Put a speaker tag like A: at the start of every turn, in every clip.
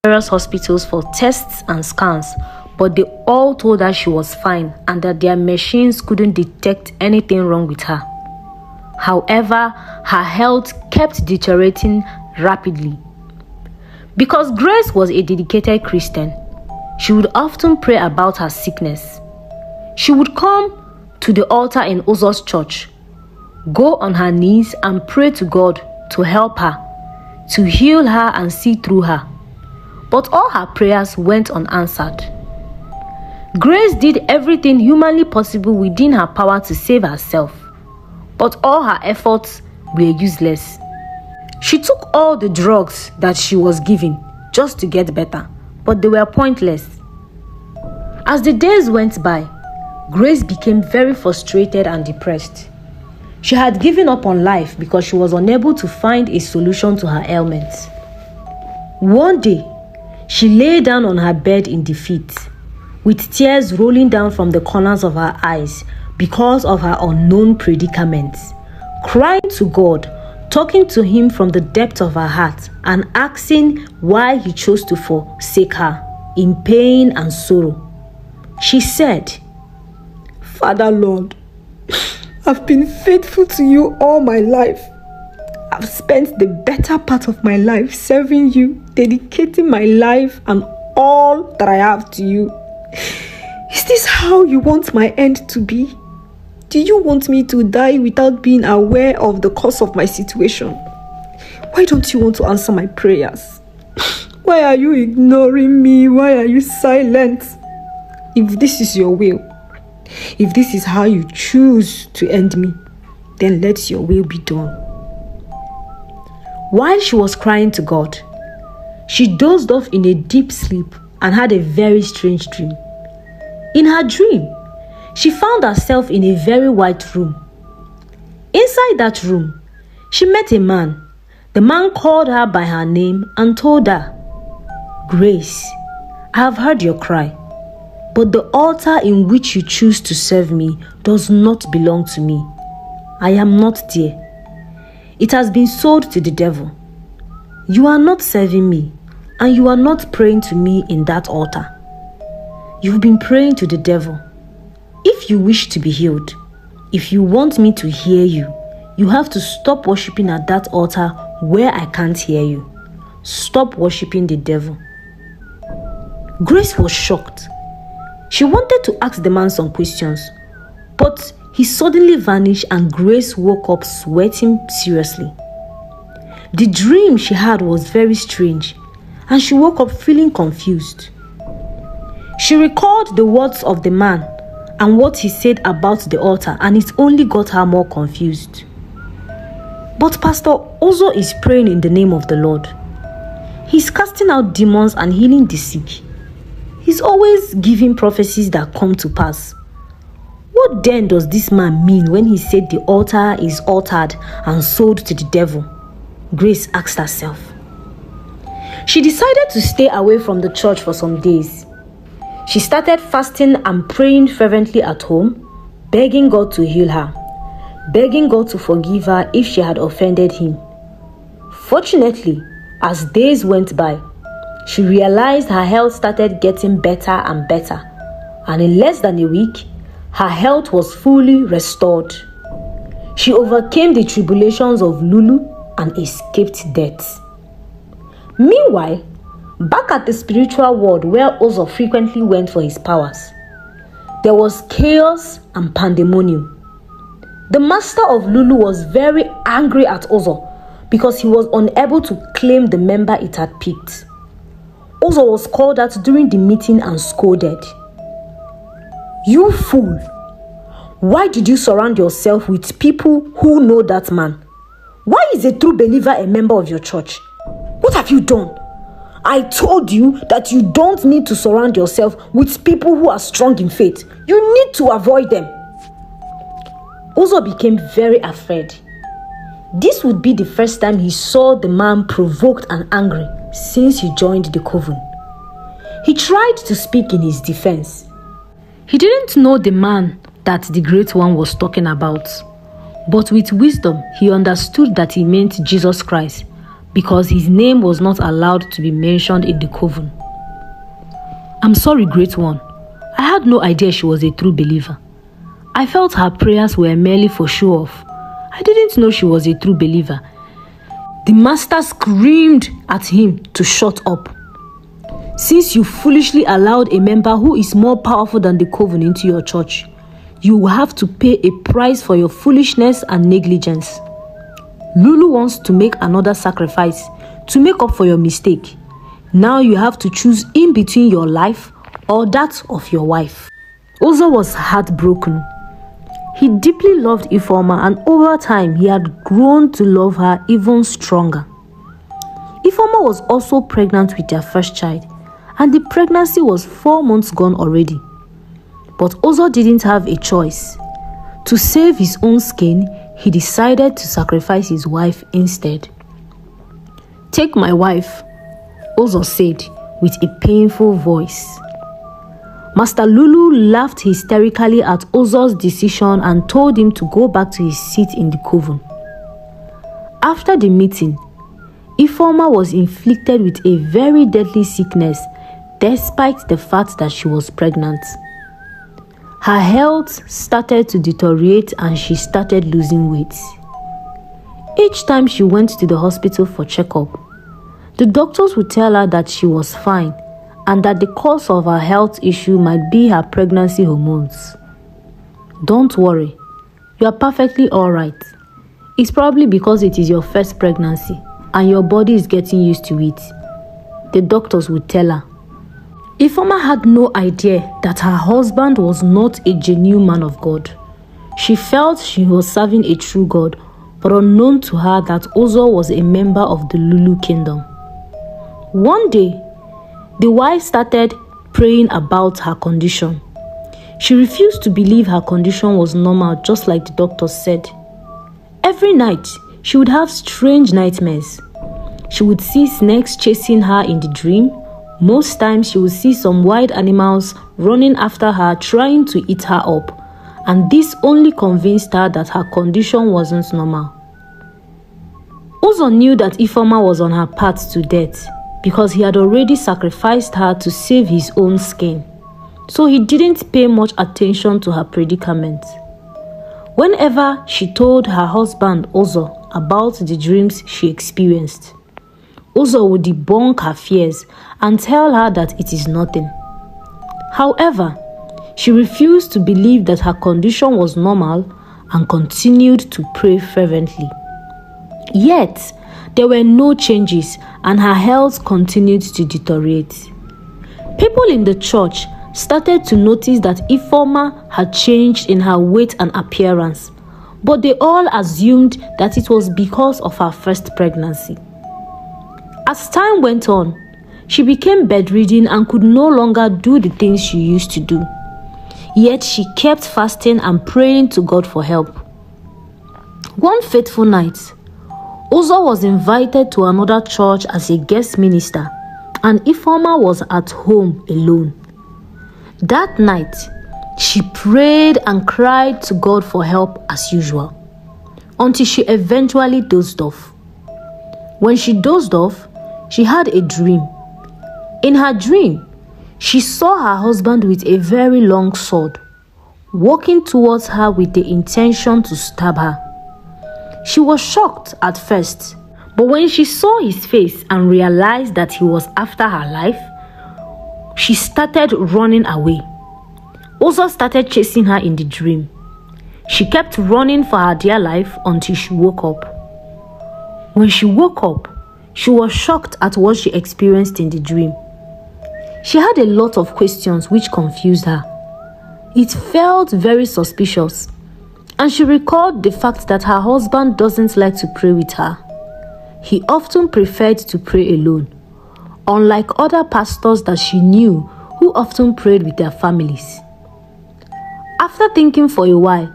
A: various hospitals for tests and scans, but they all told her she was fine and that their machines couldn't detect anything wrong with her. However, her health kept deteriorating rapidly. Because Grace was a dedicated Christian, she would often pray about her sickness. She would come to the altar in Uzo's church, go on her knees and pray to God to help her, to heal her and see through her. But all her prayers went unanswered. Grace did everything humanly possible within her power to save herself, but all her efforts were useless. She took all the drugs that she was given just to get better, but they were pointless. As the days went by, Grace became very frustrated and depressed. She had given up on life because she was unable to find a solution to her ailments. One day, she lay down on her bed in defeat, with tears rolling down from the corners of her eyes because of her unknown predicament, crying to God, talking to Him from the depth of her heart, and asking why He chose to forsake her in pain and sorrow. She said, "Father Lord, I've been faithful to you all my life. I've spent the better part of my life serving you, dedicating my life and all that I have to you. Is this how you want my end to be? Do you want me to die without being aware of the cause of my situation? Why don't you want to answer my prayers? Why are you ignoring me? Why are you silent? If this is your will, if this is how you choose to end me, then let your will be done." While she was crying to God, she dozed off in a deep sleep and had a very strange dream. In her dream, she found herself in a very white room. Inside that room, she met a man. The man called her by her name and told her, "Grace, I have heard your cry, but the altar in which you choose to serve me does not belong to me. I am not there. It has been sold to the devil. You are not serving me, and you are not praying to me in that altar. You've been praying to the devil. If you wish to be healed, if you want me to hear you, you have to stop worshiping at that altar where I can't hear you. Stop worshiping the devil." Grace was shocked. She wanted to ask the man some questions, but he suddenly vanished and Grace woke up sweating seriously. The dream she had was very strange, and she woke up feeling confused. She recalled the words of the man and what he said about the altar, and it only got her more confused. But Pastor Uzo is praying in the name of the Lord. He's casting out demons and healing the sick. He's always giving prophecies that come to pass. What then does this man mean when he said the altar is altered and sold to the devil? Grace asked herself. She decided to stay away from the church for some days. She started fasting and praying fervently at home, begging God to heal her, begging God to forgive her if she had offended Him. Fortunately, as days went by, she realized her health started getting better and better, and in less than a week, her health was fully restored. She overcame the tribulations of Lulu and escaped death. Meanwhile, back at the spiritual world where Uzo frequently went for his powers, there was chaos and pandemonium. The master of Lulu was very angry at Uzo because he was unable to claim the member it had picked. Uzo was called out during the meeting and scolded. "You fool! Why did you surround yourself with people who know that man? Why is a true believer a member of your church? What have you done? I told you that you don't need to surround yourself with people who are strong in faith. You need to avoid them." Uzo became very afraid. This would be the first time he saw the man provoked and angry since he joined the coven. He tried to speak in his defense. He didn't know the man that the Great One was talking about, but with wisdom he understood that he meant Jesus Christ, because his name was not allowed to be mentioned in the coven. "I'm sorry, Great One. I had no idea she was a true believer. I felt her prayers were merely for show-off. I didn't know she was a true believer." The master screamed at him to shut up. "Since you foolishly allowed a member who is more powerful than the coven into your church, you will have to pay a price for your foolishness and negligence. Lulu wants to make another sacrifice to make up for your mistake. Now you have to choose in between your life or that of your wife." Uzo was heartbroken. He deeply loved Ifeoma, and over time he had grown to love her even stronger. Ifeoma was also pregnant with their first child, and the pregnancy was 4 months gone already. But Uzo didn't have a choice. To save his own skin, he decided to sacrifice his wife instead. "Take my wife," Uzo said with a painful voice. Master Lulu laughed hysterically at Uzo's decision and told him to go back to his seat in the coven. After the meeting, Ifeoma was inflicted with a very deadly sickness despite the fact that she was pregnant. Her health started to deteriorate and she started losing weight. Each time she went to the hospital for checkup, the doctors would tell her that she was fine and that the cause of her health issue might be her pregnancy hormones. "Don't worry, you are perfectly alright. It's probably because it is your first pregnancy and your body is getting used to it," the doctors would tell her. Ifeoma had no idea that her husband was not a genuine man of God. She felt she was serving a true God, but unknown to her that Uzo was a member of the Lulu kingdom. One day, the wife started praying about her condition. She refused to believe her condition was normal, just like the doctor said. Every night, she would have strange nightmares. She would see snakes chasing her in the dream. Most times, she would see some wild animals running after her, trying to eat her up, and this only convinced her that her condition wasn't normal. Uzo knew that Ifeoma was on her path to death because he had already sacrificed her to save his own skin, so he didn't pay much attention to her predicament. Whenever she told her husband Uzo about the dreams she experienced, Uzo would debunk her fears and tell her that it is nothing. However, she refused to believe that her condition was normal and continued to pray fervently. Yet, there were no changes and her health continued to deteriorate. People in the church started to notice that Ifeoma had changed in her weight and appearance, but they all assumed that it was because of her first pregnancy. As time went on, she became bedridden and could no longer do the things she used to do. Yet she kept fasting and praying to God for help. One fateful night, Uzo was invited to another church as a guest minister, and Ifeoma was at home alone. That night, she prayed and cried to God for help as usual, until she eventually dozed off. When she dozed off, she had a dream. In her dream, she saw her husband with a very long sword, walking towards her with the intention to stab her. She was shocked at first, but when she saw his face and realized that he was after her life, she started running away. Uzo started chasing her in the dream. She kept running for her dear life until she woke up. When she woke up, she was shocked at what she experienced in the dream. She had a lot of questions which confused her. It felt very suspicious, and she recalled the fact that her husband doesn't like to pray with her. He often preferred to pray alone, unlike other pastors that she knew who often prayed with their families. After thinking for a while,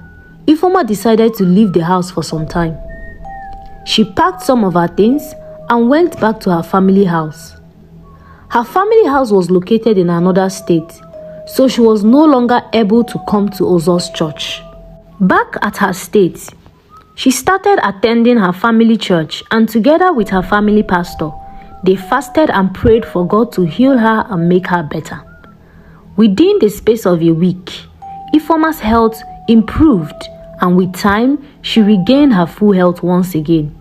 A: Ifeoma decided to leave the house for some time. She packed some of her things and went back to her family house. Her family house was located in another state, so she was no longer able to come to Uzo's church. Back at her state, She started attending her family church, and together with her family pastor, they fasted and prayed for God to heal her and make her better. Within the space of a week, Ifeoma's health improved, and with time, she regained her full health once again.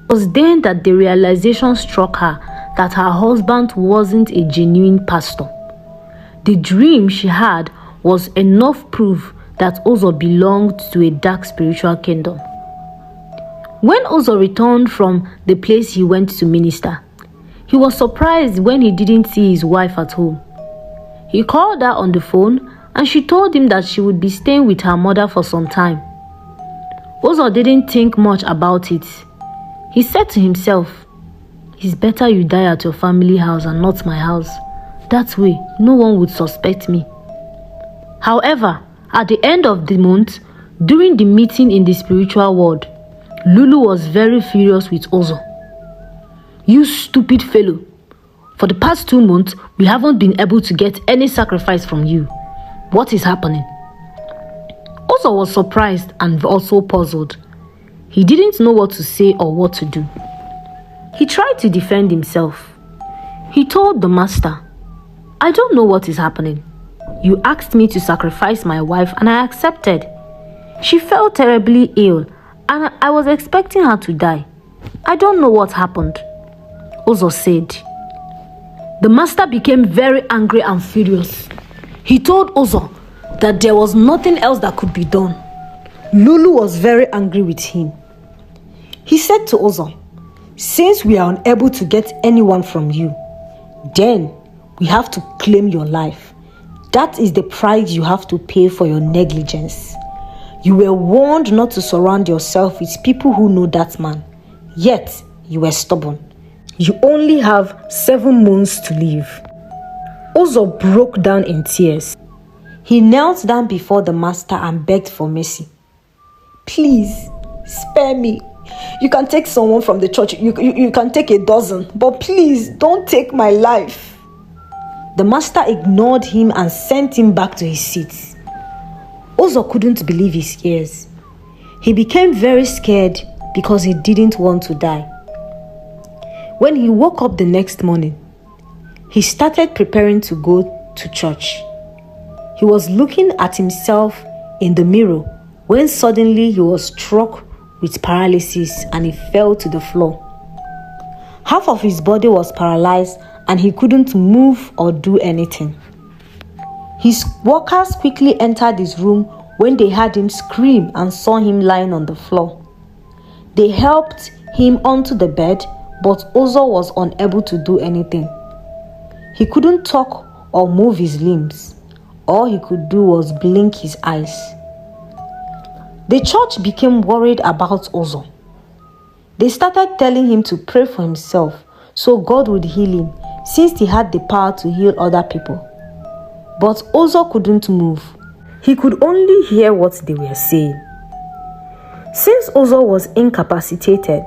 A: It was then that the realization struck her that her husband wasn't a genuine pastor. The dream she had was enough proof that Uzo belonged to a dark spiritual kingdom. When Uzo returned from the place he went to minister, he was surprised when he didn't see his wife at home. He called her on the phone and she told him that she would be staying with her mother for some time. Uzo didn't think much about it. He said to himself, "It's better you die at your family house and not my house. That way, no one would suspect me." However, at the end of the month, during the meeting in the spiritual world, Lulu was very furious with Uzo. "You stupid fellow. For the past 2 months, we haven't been able to get any sacrifice from you. What is happening?" Uzo was surprised and also puzzled. He didn't know what to say or what to do. He tried to defend himself. He told the master, "I don't know what is happening. You asked me to sacrifice my wife and I accepted. She fell terribly ill and I was expecting her to die. I don't know what happened," Uzo said. The master became very angry and furious. He told Uzo that there was nothing else that could be done. Lulu was very angry with him. He said to Uzo, "Since we are unable to get anyone from you, then we have to claim your life. That is the price you have to pay for your negligence. You were warned not to surround yourself with people who know that man, yet you were stubborn. You only have 7 months to live." Uzo broke down in tears. He knelt down before the master and begged for mercy. "Please, spare me. You can take someone from the church. You can take a dozen, but please don't take my life." The master ignored him and sent him back to his seat. Uzo couldn't believe his ears. He became very scared because he didn't want to die. When he woke up the next morning, he started preparing to go to church. He was looking at himself in the mirror when suddenly he was struck with paralysis and he fell to the floor. Half of his body was paralyzed and he couldn't move or do anything. His workers quickly entered his room when they heard him scream and saw him lying on the floor. They helped him onto the bed, but Uzo was unable to do anything. He couldn't talk or move his limbs. All he could do was blink his eyes. The church became worried about Uzo. They started telling him to pray for himself so God would heal him, since he had the power to heal other people. But Uzo couldn't move. He could only hear what they were saying. Since Uzo was incapacitated,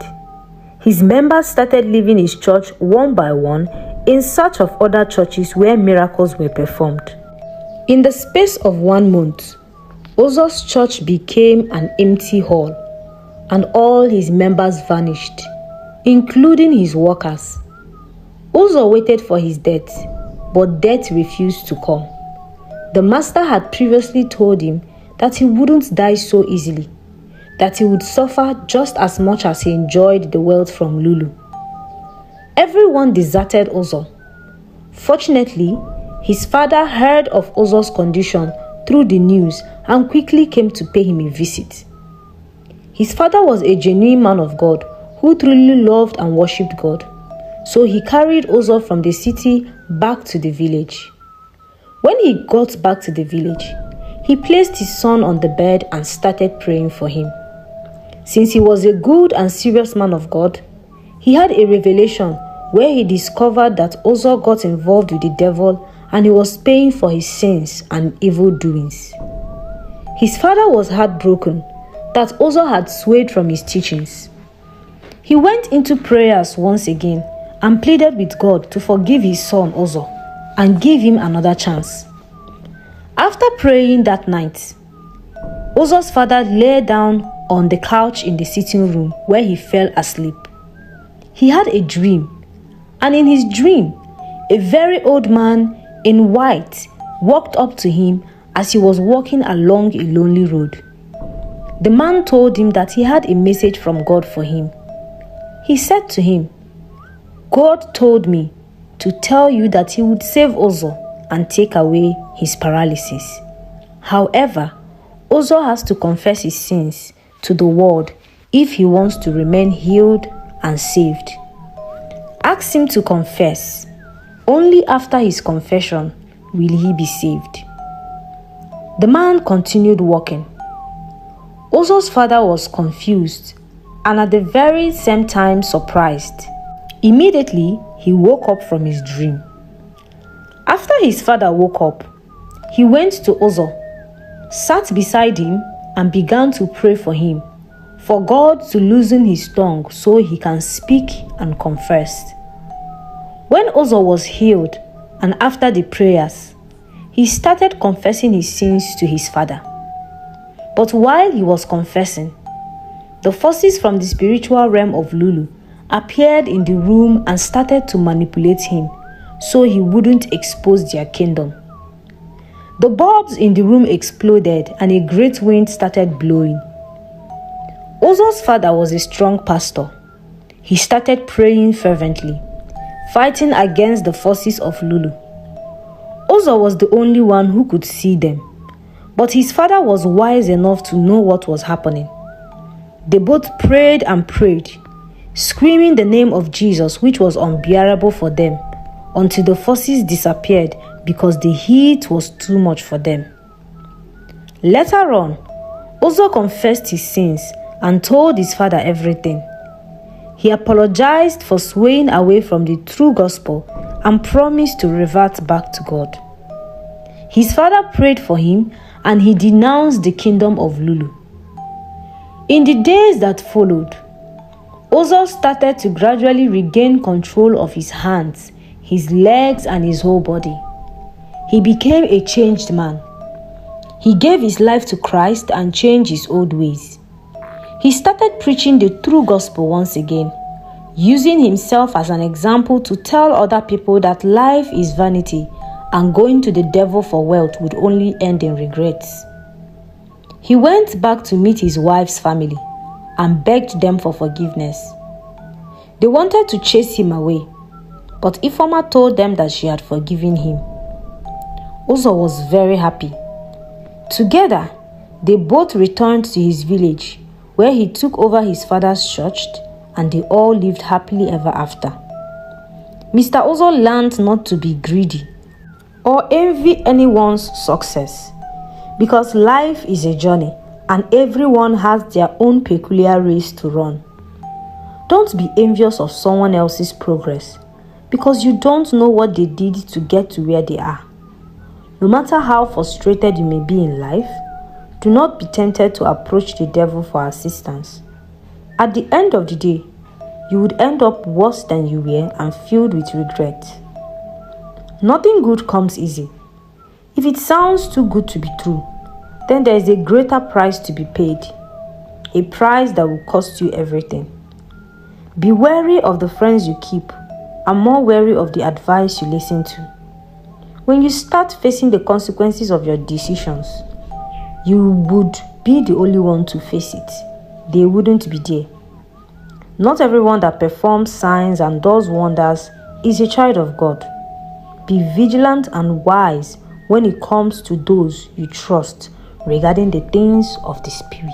A: his members started leaving his church one by one in search of other churches where miracles were performed. In the space of 1 month, Uzo's church became an empty hall, and all his members vanished, including his workers. Uzo waited for his death, but death refused to come. The master had previously told him that he wouldn't die so easily, that he would suffer just as much as he enjoyed the wealth from Lulu. Everyone deserted Uzo. Fortunately, his father heard of Uzo's condition through the news and quickly came to pay him a visit. His father was a genuine man of God who truly loved and worshipped God, so he carried Uzo from the city back to the village. When he got back to the village, he placed his son on the bed and started praying for him. Since he was a good and serious man of God, he had a revelation where he discovered that Uzo got involved with the devil and he was paying for his sins and evil doings. His father was heartbroken that Uzo had swayed from his teachings. He went into prayers once again and pleaded with God to forgive his son Uzo and give him another chance. After praying that night, Uzo's father lay down on the couch in the sitting room where he fell asleep. He had a dream, and in his dream, a very old man in white walked up to him as he was walking along a lonely road. The man told him that he had a message from God for him. He said to him, "God told me to tell you that he would save Uzzah and take away his paralysis. However, Uzzah has to confess his sins to the world if he wants to remain healed and saved. Ask him to confess. Only after his confession will he be saved." The man continued walking. Uzzah's father was confused and at the very same time surprised. Immediately, he woke up from his dream. After his father woke up, he went to Uzzah, sat beside him, and began to pray for him, for God to loosen his tongue so he can speak and confess. When Uzzah was healed, and after the prayers, he started confessing his sins to his father. But while he was confessing, the forces from the spiritual realm of Lulu appeared in the room and started to manipulate him so he wouldn't expose their kingdom. The bulbs in the room exploded and a great wind started blowing. Uzzah's father was a strong pastor. He started praying fervently, fighting against the forces of Lulu. Uzzah was the only one who could see them, but his father was wise enough to know what was happening. They both prayed and prayed, screaming the name of Jesus, which was unbearable for them, until the forces disappeared because the heat was too much for them. Later on, Uzzah confessed his sins and told his father everything. He apologized for swaying away from the true gospel and promised to revert back to God. His father prayed for him and he denounced the kingdom of Lulu. In the days that followed, Uzzah started to gradually regain control of his hands, his legs, and his whole body. He became a changed man. He gave his life to Christ and changed his old ways. He started preaching the true gospel once again, using himself as an example to tell other people that life is vanity and going to the devil for wealth would only end in regrets. He went back to meet his wife's family and begged them for forgiveness. They wanted to chase him away, but Ifeoma told them that she had forgiven him. Uzzah was very happy. Together, they both returned to his village, where he took over his father's church, and they all lived happily ever after. Mr. Uzzah learned not to be greedy or envy anyone's success, because life is a journey and everyone has their own peculiar race to run. Don't be envious of someone else's progress, because you don't know what they did to get to where they are. No matter how frustrated you may be in life, do not be tempted to approach the devil for assistance. At the end of the day, you would end up worse than you were and filled with regret. Nothing good comes easy. If it sounds too good to be true, then there is a greater price to be paid, a price that will cost you everything. Be wary of the friends you keep and more wary of the advice you listen to. When you start facing the consequences of your decisions, you would be the only one to face it. They wouldn't be there. Not everyone that performs signs and does wonders is a child of God. Be vigilant and wise when it comes to those you trust regarding the things of the Spirit.